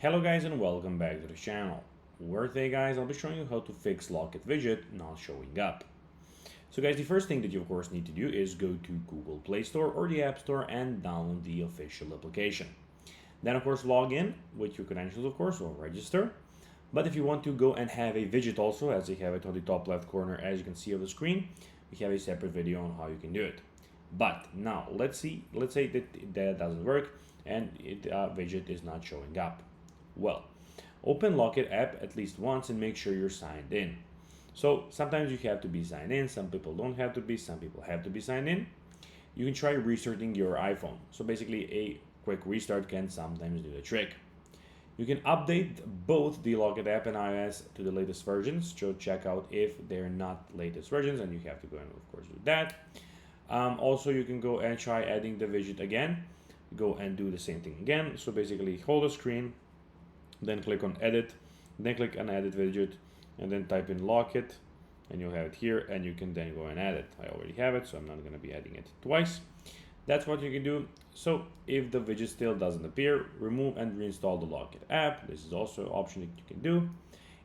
Hello guys and welcome back to the channel, where today guys I'll be showing you how to fix Locket Widget not showing up. So guys, the first thing that you of course need to do is go to Google Play Store or the App Store and download the official application. Then of course log in with your credentials of course, or register. But if you want to go and have a widget also, as I have it on the top left corner as you can see on the screen, we have a separate video on how you can do it. But now let's say that doesn't work and widget is not showing up. Well, open Locket app at least once and make sure you're signed in. So sometimes you have to be signed in, some people don't have to be, some people have to be signed in. You can try restarting your iPhone. So basically a quick restart can sometimes do the trick. You can update both the Locket app and iOS to the latest versions. So check out if they're not latest versions, and you have to go and of course do that. Also, you can go and try adding the widget again. Go and do the same thing again. So basically hold the screen, then click on edit, then click on edit widget, and then type in Locket, and you'll have it here, and you can then go and add it. I already have it, so I'm not going to be adding it twice. That's what you can do. So if the widget still doesn't appear, remove and reinstall the Locket app. This is also an option that you can do.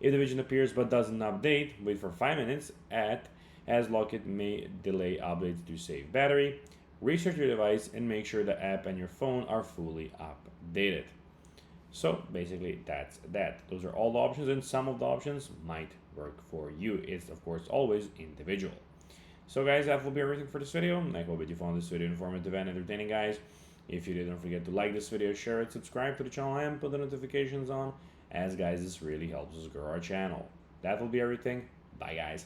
If the widget appears but doesn't update, wait for 5 minutes as Locket may delay updates to save battery. Restart your device and make sure the app and your phone are fully updated. So basically that's that. Those are all the options, and some of the options might work for you. It's of course always individual. So guys, that will be everything for this video. I hope that you found this video informative and entertaining, guys. If you did, don't forget to like this video, share it, subscribe to the channel, and put the notifications on, as guys, this really helps us grow our channel. That will be everything. Bye guys.